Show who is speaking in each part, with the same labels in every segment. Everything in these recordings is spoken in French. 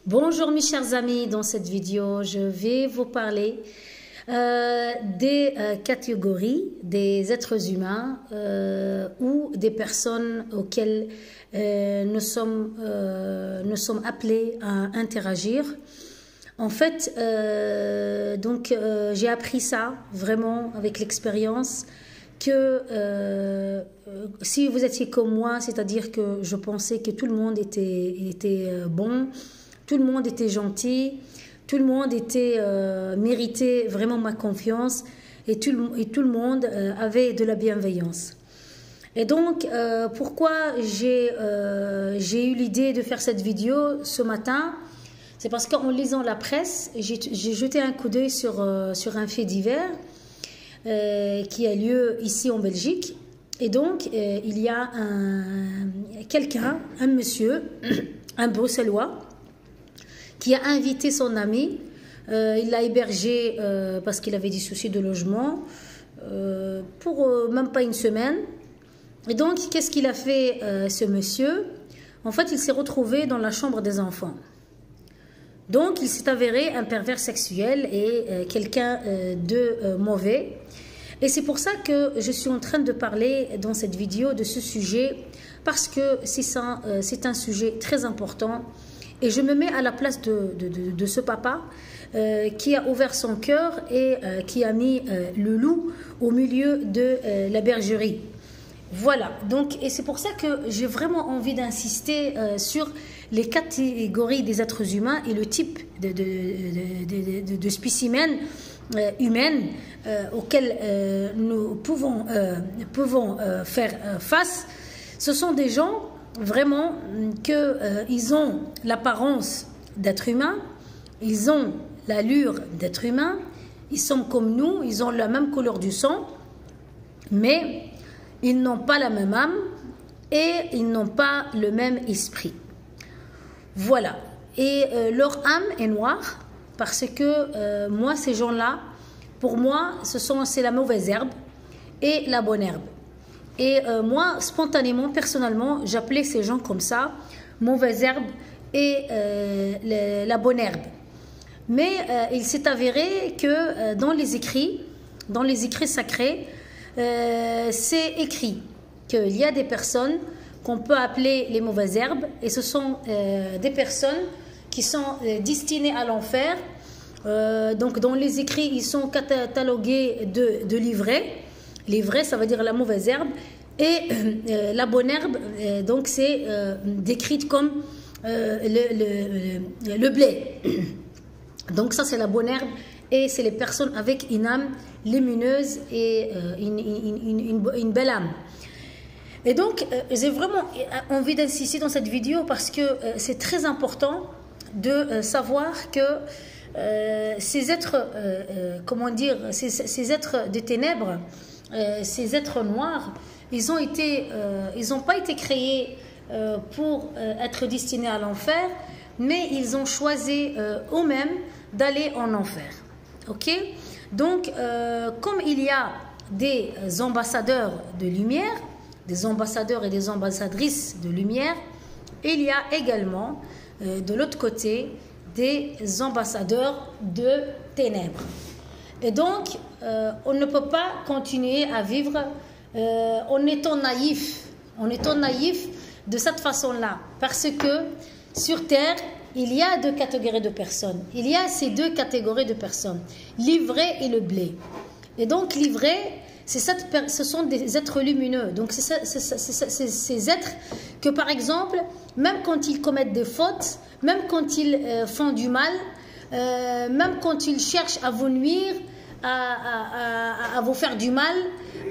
Speaker 1: Bonjour mes chers amis, dans cette vidéo je vais vous parler des catégories des êtres humains ou des personnes auxquelles nous sommes appelés à interagir. En fait, j'ai appris ça vraiment avec l'expérience que si vous étiez comme moi, c'est-à-dire que je pensais que tout le monde était bon, tout le monde était gentil, tout le monde méritait vraiment ma confiance et tout le monde avait de la bienveillance. Et donc, pourquoi j'ai eu l'idée de faire cette vidéo ce matin? C'est parce qu'en lisant la presse, j'ai jeté un coup d'œil sur un fait divers qui a lieu ici en Belgique. Et donc, il y a un monsieur, un Bruxellois, qui a invité son ami. Il l'a hébergé parce qu'il avait des soucis de logement pour même pas une semaine. Et donc, qu'est-ce qu'il a fait ce monsieur? En fait, il s'est retrouvé dans la chambre des enfants. Donc, il s'est avéré un pervers sexuel et quelqu'un de mauvais. Et c'est pour ça que je suis en train de parler dans cette vidéo de ce sujet, parce que c'est un sujet très important. Et je me mets à la place de ce papa qui a ouvert son cœur et qui a mis le loup au milieu de la bergerie. Voilà, donc, et c'est pour ça que j'ai vraiment envie d'insister sur les catégories des êtres humains et le type de spécimens humaines auxquels nous pouvons faire face. Ce sont des gens vraiment qu'ils ont l'apparence d'être humains, ils ont l'allure d'être humains, ils sont comme nous, ils ont la même couleur du sang, mais ils n'ont pas la même âme et ils n'ont pas le même esprit. Voilà. Et leur âme est noire parce que moi, ces gens-là, pour moi, c'est la mauvaise herbe et la bonne herbe. Et moi, spontanément, personnellement, j'appelais ces gens comme ça, mauvaise herbe et la bonne herbe. Mais il s'est avéré que dans les écrits sacrés, c'est écrit qu'il y a des personnes qu'on peut appeler les mauvaises herbes et ce sont des personnes qui sont destinées à l'enfer. Donc dans les écrits, ils sont catalogués de livrets. Livrets, ça veut dire la mauvaise herbe. Et la bonne herbe, donc c'est décrite comme le blé. Donc ça, c'est la bonne herbe. Et c'est les personnes avec une âme lumineuse et une belle âme. Et donc, j'ai vraiment envie d'insister dans cette vidéo parce que c'est très important de savoir que ces êtres, ces êtres de ténèbres, ces êtres noirs, ils n'ont pas été créés pour être destinés à l'enfer, mais ils ont choisi eux-mêmes d'aller en enfer. Ok? Donc, comme il y a des ambassadeurs de lumière, des ambassadeurs et des ambassadrices de lumière, il y a également de l'autre côté des ambassadeurs de ténèbres. Et donc, on ne peut pas continuer à vivre en étant naïf de cette façon-là, parce que sur Terre, il y a deux catégories de personnes. Il y a ces deux catégories de personnes, l'ivraie et le blé. Et donc l'ivraie, ce sont des êtres lumineux. Donc c'est ces êtres que, par exemple, même quand ils commettent des fautes, même quand ils font du mal, même quand ils cherchent à vous nuire, à vous faire du mal,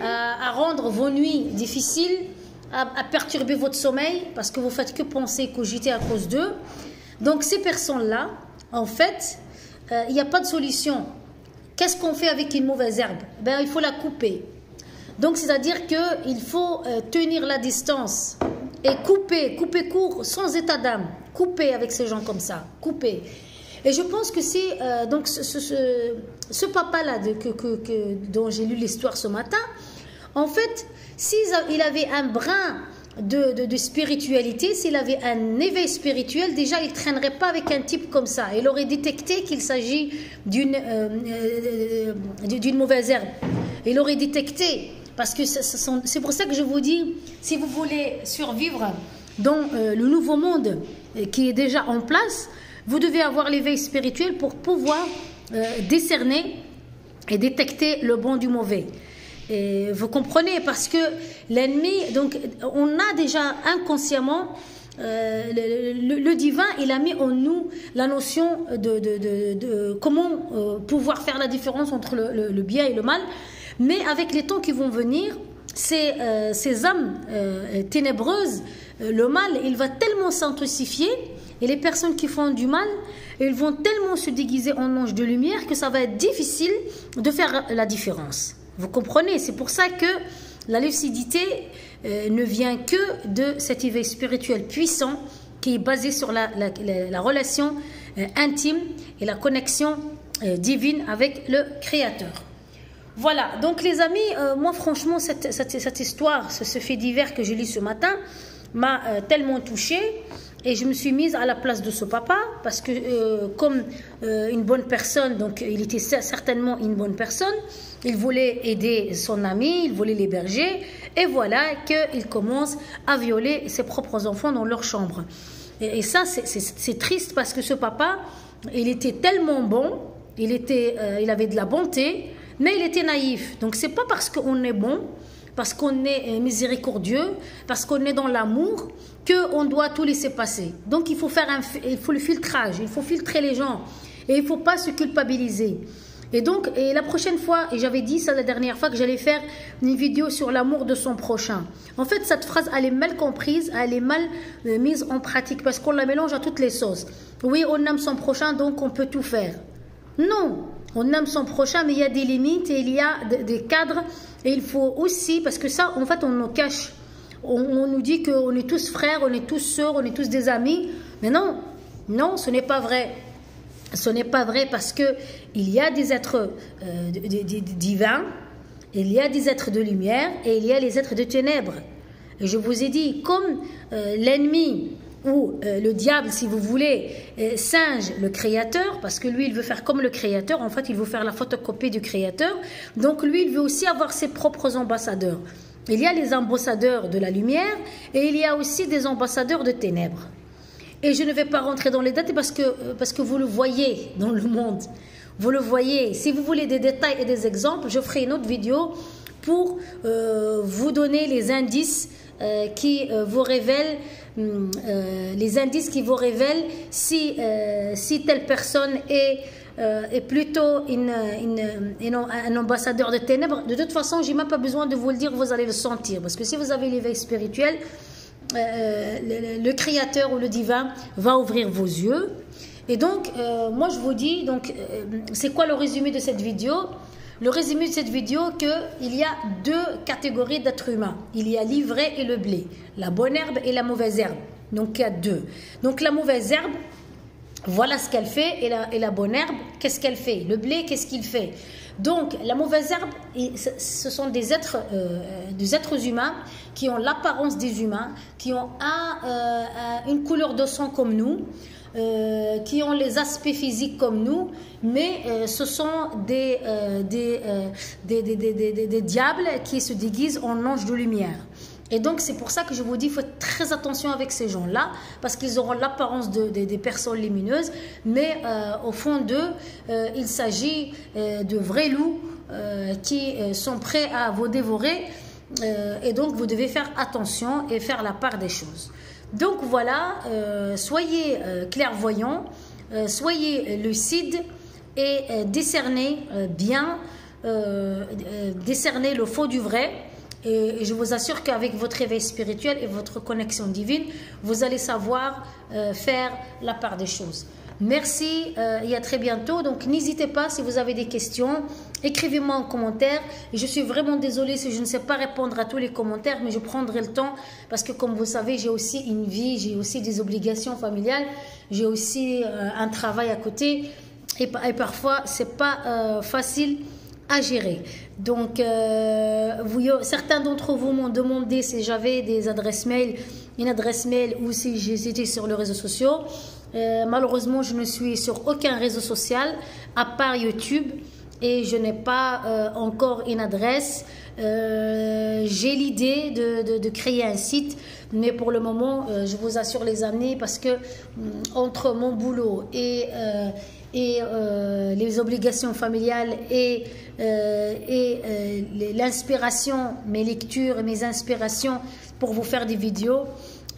Speaker 1: à rendre vos nuits difficiles, à perturber votre sommeil, parce que vous ne faites que penser, cogiter à cause d'eux. Donc ces personnes-là, en fait, il n'y a pas de solution. Qu'est-ce qu'on fait avec une mauvaise herbe? Ben, il faut la couper. Donc c'est-à-dire qu'il faut tenir la distance et couper court, sans état d'âme. Couper avec ces gens comme ça, couper. Et je pense que c'est donc ce papa-là dont j'ai lu l'histoire ce matin, en fait, s'il avait un brin de spiritualité, s'il avait un éveil spirituel, déjà il ne traînerait pas avec un type comme ça. Il aurait détecté qu'il s'agit d'une mauvaise herbe. Il aurait détecté, parce que c'est pour ça que je vous dis, si vous voulez survivre dans le nouveau monde qui est déjà en place, vous devez avoir l'éveil spirituel pour pouvoir décerner et détecter le bon du mauvais. Et vous comprenez, parce que l'ennemi, donc on a déjà inconsciemment le divin, il a mis en nous la notion de comment pouvoir faire la différence entre le bien et le mal. Mais avec les temps qui vont venir, ces âmes ténébreuses, le mal, il va tellement s'intensifier, et les personnes qui font du mal, ils vont tellement se déguiser en anges de lumière que ça va être difficile de faire la différence. Vous comprenez? C'est pour ça que la lucidité ne vient que de cet éveil spirituel puissant qui est basé sur la relation intime et la connexion divine avec le Créateur. Voilà, donc les amis, moi franchement, cette histoire, ce fait divers que j'ai lu ce matin, m'a tellement touchée. Et je me suis mise à la place de ce papa, parce que comme une bonne personne, donc il était certainement une bonne personne, il voulait aider son ami, il voulait l'héberger, et voilà qu'il commence à violer ses propres enfants dans leur chambre. Et ça, c'est triste, parce que ce papa, il était tellement bon, il avait de la bonté, mais il était naïf. Donc c'est pas parce qu'on est bon, parce qu'on est miséricordieux, parce qu'on est dans l'amour, qu'on doit tout laisser passer. Donc il faut le filtrage, il faut filtrer les gens, et il ne faut pas se culpabiliser. Et donc, la prochaine fois, et j'avais dit ça la dernière fois, que j'allais faire une vidéo sur l'amour de son prochain. En fait, cette phrase, elle est mal comprise, elle est mal mise en pratique, parce qu'on la mélange à toutes les sauces. Oui, on aime son prochain, donc on peut tout faire. Non, on aime son prochain, mais il y a des limites, et il y a des cadres, et il faut aussi, parce que ça, en fait, on nous cache. On nous dit qu'on est tous frères, on est tous sœurs, on est tous des amis. Mais non, non, ce n'est pas vrai. Ce n'est pas vrai, parce que il y a des êtres divins, il y a des êtres de lumière, et il y a les êtres de ténèbres. Et je vous ai dit, comme l'ennemi ou le diable, si vous voulez, singe le Créateur, parce que lui, il veut faire comme le Créateur. En fait, il veut faire la photocopie du Créateur. Donc lui, il veut aussi avoir ses propres ambassadeurs. Il y a les ambassadeurs de la lumière, et il y a aussi des ambassadeurs de ténèbres. Et je ne vais pas rentrer dans les détails, parce que vous le voyez dans le monde. Vous le voyez. Si vous voulez des détails et des exemples, je ferai une autre vidéo pour vous donner les indices qui vous révèlent si telle personne est plutôt un ambassadeur de ténèbres. De toute façon, je n'ai même pas besoin de vous le dire, vous allez le sentir. Parce que si vous avez l'éveil spirituel, le Créateur ou le divin va ouvrir vos yeux. Et donc, moi je vous dis, c'est quoi le résumé de cette vidéo? Le résumé de cette vidéo, qu'il y a deux catégories d'êtres humains. Il y a l'ivraie et le blé, la bonne herbe et la mauvaise herbe. Donc il y a deux. Donc la mauvaise herbe, voilà ce qu'elle fait, et la bonne herbe, qu'est-ce qu'elle fait? Le blé, qu'est-ce qu'il fait? Donc la mauvaise herbe, ce sont des êtres humains qui ont l'apparence des humains, qui ont une couleur de sang comme nous, qui ont les aspects physiques comme nous, mais ce sont des diables qui se déguisent en anges de lumière. Et donc c'est pour ça que je vous dis, il faut être très attention avec ces gens-là, parce qu'ils auront l'apparence des personnes lumineuses, mais au fond d'eux, il s'agit de vrais loups qui sont prêts à vous dévorer, et donc vous devez faire attention et faire la part des choses. Donc voilà, soyez clairvoyants, soyez lucides, et décernez bien, décernez le faux du vrai. Et je vous assure qu'avec votre éveil spirituel et votre connexion divine, vous allez savoir faire la part des choses. Merci et à très bientôt. Donc n'hésitez pas, si vous avez des questions, écrivez-moi en commentaire. Et je suis vraiment désolée si je ne sais pas répondre à tous les commentaires, mais je prendrai le temps, parce que comme vous savez, j'ai aussi une vie, j'ai aussi des obligations familiales, j'ai aussi un travail à côté, et parfois c'est pas facile à gérer. Donc, certains d'entre vous m'ont demandé si j'avais des adresses mail, une adresse mail ou si j'étais sur les réseaux sociaux. Malheureusement, je ne suis sur aucun réseau social à part YouTube et je n'ai pas encore une adresse. J'ai l'idée de créer un site, mais pour le moment, je vous assure les amis, parce que entre mon boulot et les obligations familiales et l'inspiration, mes lectures et mes inspirations pour vous faire des vidéos,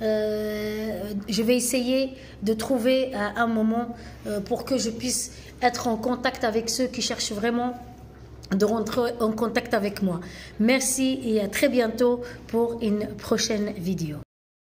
Speaker 1: je vais essayer de trouver un moment pour que je puisse être en contact avec ceux qui cherchent vraiment de rentrer en contact avec moi. Merci et à très bientôt pour une prochaine vidéo.